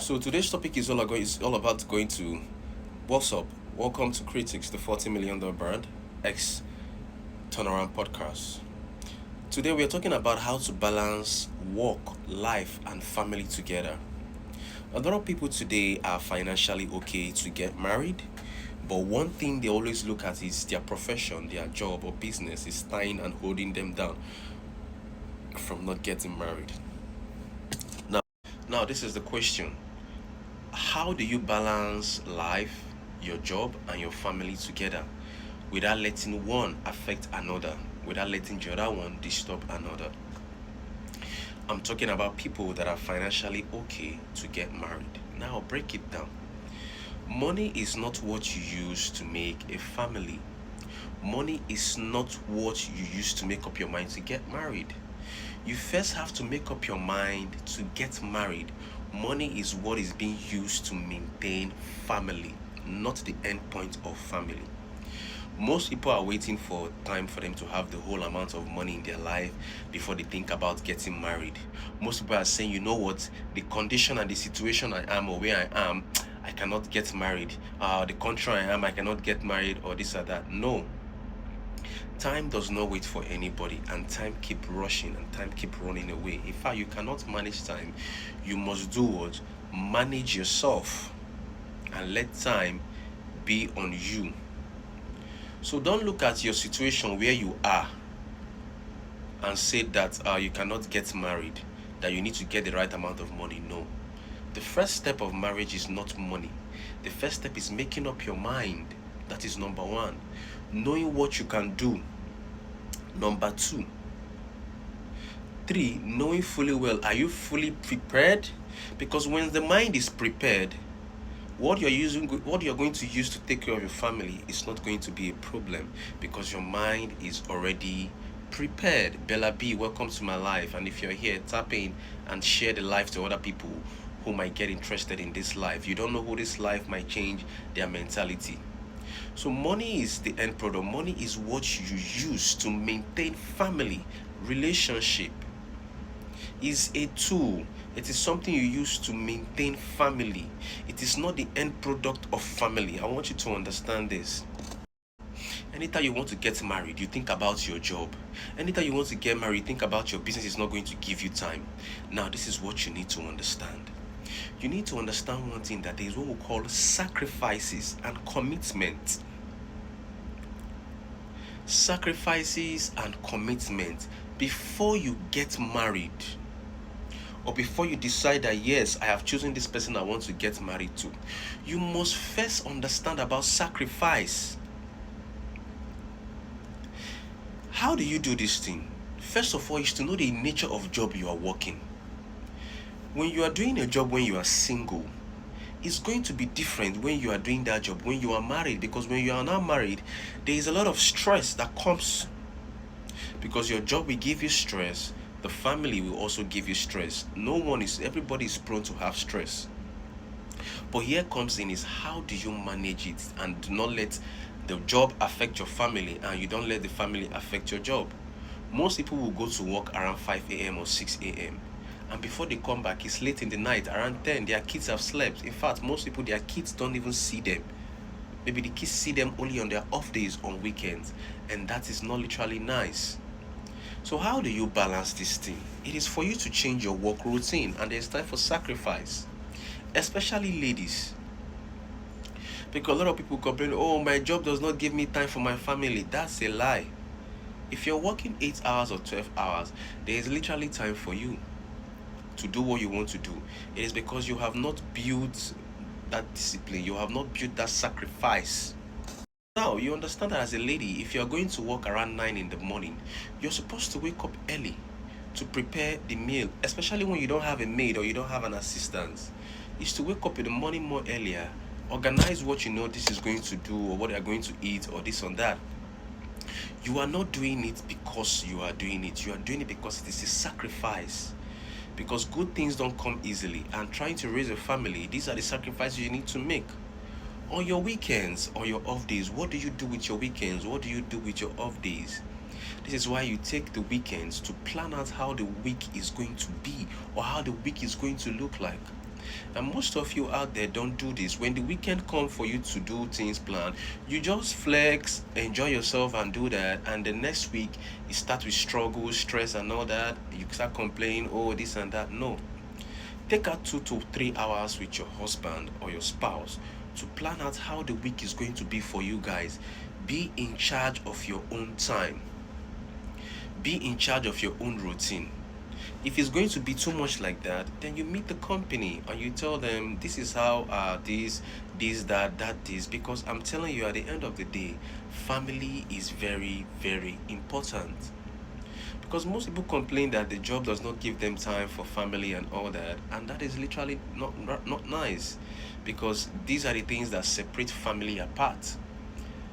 So today's topic is all about going to what's up. Welcome to Critics, the $40 million brand X turnaround podcast. Today we are talking about how to balance work, life, and family together. A lot of people today are financially okay to get married, but one thing they always look at is their profession, their job or business is tying and holding them down from not getting married. Now, now this is the question. How do you balance life, your job, and your family together without letting one affect another, without letting the other one disturb another? I'm talking about people that are financially okay to get married. Now, I'll break it down. Money is not what you use to make a family. Money is not what you use to make up your mind to get married. You first have to make up your mind to get married. Money is what is being used to maintain family, not the end point of family. Most people are waiting for time for them to have the whole amount of money in their life before they think about getting married. Most people are saying, you know what, the condition and the situation I am or where I am, I cannot get married. The country I am, I cannot get married or this or that. No, time does not wait for anybody, and time keep rushing and time keep running away. In fact, you cannot manage time. You must do what? Manage yourself and let time be on you. So don't look at your situation where you are and say that you cannot get married, that you need to get the right amount of money. No. The first step of marriage is not money. The first step is making up your mind. That is number one. Knowing what you can do. Number two. Three, knowing fully well, are you fully prepared? Because when the mind is prepared, what you're going to use to take care of your family is not going to be a problem because your mind is already prepared. Bella B, welcome to my life. And if you're here, tap in and share the life to other people who might get interested in this life. You don't know who this life might change their mentality. So money is the end product. Money is what you use to maintain family, relationship. Is a tool. It is something you use to maintain family. It is not the end product of family. I want you to understand this. Anytime you want to get married, you think about your job. Anytime you want to get married, think about your business is not going to give you time. Now, this is what you need to understand. You need to understand one thing, that there is what we call sacrifices and commitment. Sacrifices and commitment before you get married, or before you decide that yes, I have chosen this person I want to get married to, you must first understand about sacrifice. How do you do this thing? First of all, is to know the nature of job you are working. When you are doing a job when you are single, it's going to be different when you are doing that job when you are married, because when you are not married, there is a lot of stress that comes, because your job will give you stress, the family will also give you stress. Everybody is prone to have stress. But here comes in is, how do you manage it and do not let the job affect your family, and you don't let the family affect your job? Most people will go to work around 5 a.m. or 6 a.m. and before they come back, it's late in the night, around 10, their kids have slept. In fact, most people, their kids don't even see them. Maybe the kids see them only on their off days on weekends, and that is not literally nice. So how do you balance this thing? It is for you to change your work routine, and there's time for sacrifice, especially ladies. Because a lot of people complain, oh, my job does not give me time for my family. That's a lie. If you're working 8 hours or 12 hours, there is literally time for you to do what you want to do. It is because you have not built that discipline, you have not built that sacrifice. Now, you understand that as a lady, if you're going to work around 9 in the morning, you're supposed to wake up early to prepare the meal, especially when you don't have a maid or you don't have an assistant. Is to wake up in the morning more earlier, organize what you know this is going to do, or what you're going to eat, or this or that. You are not doing it because you are doing it. You are doing it because it is a sacrifice. Because good things don't come easily, and trying to raise a family, these are the sacrifices you need to make. On your weekends, on your off days, what do you do with your weekends? What do you do with your off days? This is why you take the weekends to plan out how the week is going to be, or how the week is going to look like. And most of you out there don't do this. When the weekend come for you to do things planned, you just flex, enjoy yourself and do that. And the next week, you start with struggle, stress and all that. You start complaining, oh, this and that. No. Take out 2 to 3 hours with your husband or your spouse to plan out how the week is going to be for you guys. Be in charge of your own time. Be in charge of your own routine. If it's going to be too much like that, then you meet the company and you tell them this is how this, that, this. Because I'm telling you, at the end of the day, family is very, very important. Because most people complain that the job does not give them time for family and all that, and that is literally not nice. Because these are the things that separate family apart.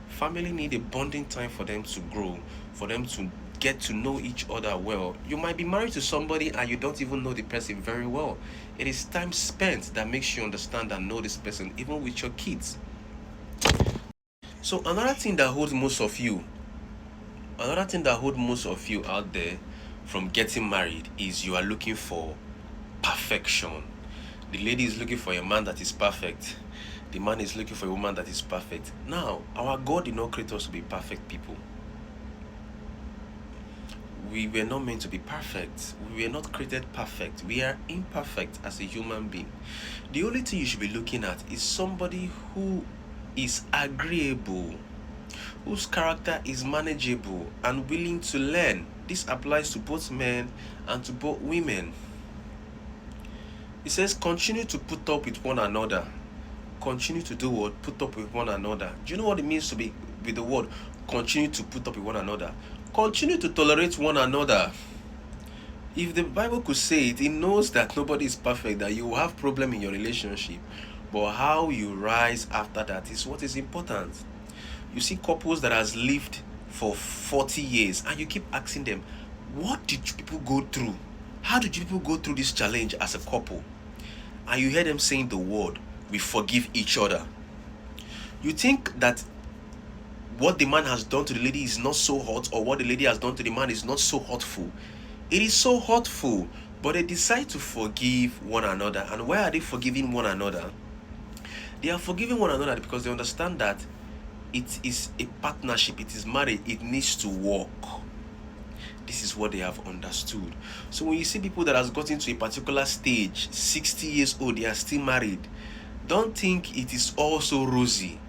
Family need a bonding time for them to grow, for them to get to know each other well. You might be married to somebody and you don't even know the person very well. It is time spent that makes you understand and know this person, even with your kids. So another thing that holds most of you out there from getting married is you are looking for perfection. The lady is looking for a man that is perfect. The man is looking for a woman that is perfect. Now, our God did not create us to be perfect people. We were not meant to be perfect. We were not created perfect. We are imperfect as a human being. The only thing you should be looking at is somebody who is agreeable, whose character is manageable and willing to learn. This applies to both men and to both women. It says, continue to put up with one another. Continue to do what? Put up with one another. Do you know what it means to be with the word continue to put up with one another? Continue to tolerate one another. If the Bible could say it, it knows that nobody is perfect, that you will have problem in your relationship. But how you rise after that is what is important. You see couples that has lived for 40 years and you keep asking them, what did people go through? How did people go through this challenge as a couple? And you hear them saying the word, we forgive each other. You think that what the man has done to the lady is not so hot, or what the lady has done to the man is not so hurtful. It is so hurtful, but they decide to forgive one another. And why are they forgiving one another? They are forgiving one another because they understand that it is a partnership, it is marriage, it needs to work. This is what they have understood. So when you see people that has gotten to a particular stage, 60 years old, they are still married, don't think it is all so rosy.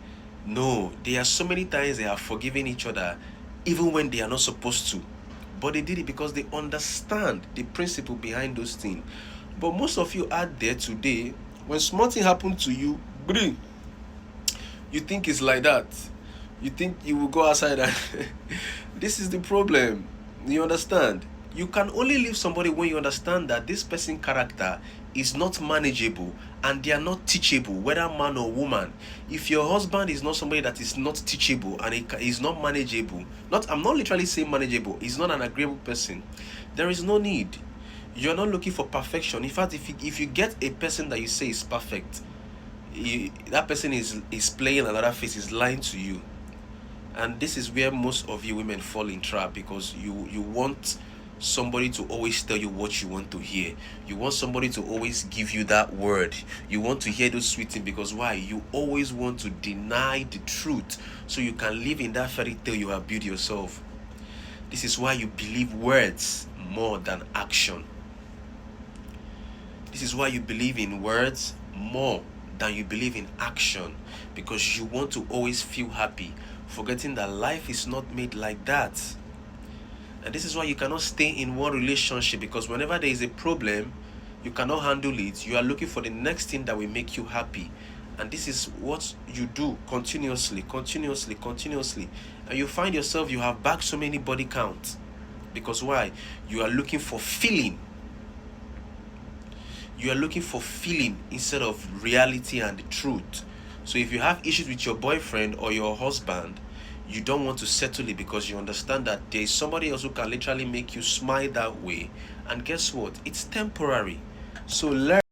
No, there are so many times they are forgiving each other even when they are not supposed to. But they did it because they understand the principle behind those things. But most of you out there today, when something happened to you, you think it's like that. You think you will go outside and this is the problem. You understand? You can only leave somebody when you understand that this person's character is not manageable and they are not teachable, whether man or woman. If your husband is not somebody that is not teachable and he is not manageable, I'm not literally saying manageable, he's not an agreeable person, there is no need. You're not looking for perfection. In fact, if you get a person that you say is perfect, that person is playing another face, is lying to you. And this is where most of you women fall in trap, because you want somebody to always tell you what you want to hear. You want somebody to always give you that word. You want to hear those sweet things, because why? You always want to deny the truth so you can live in that fairy tale you have built yourself. This is why you believe words more than action. This is why you believe in words more than you believe in action, because you want to always feel happy, forgetting that life is not made like that. And this is why you cannot stay in one relationship, because whenever there is a problem, you cannot handle it. You are looking for the next thing that will make you happy. And this is what you do continuously. And you find yourself, you have back so many body counts. Because why? You are looking for feeling. You are looking for feeling instead of reality and the truth. So if you have issues with your boyfriend or your husband, you don't want to settle it because you understand that there is somebody else who can literally make you smile that way. And guess what? It's temporary. So learn.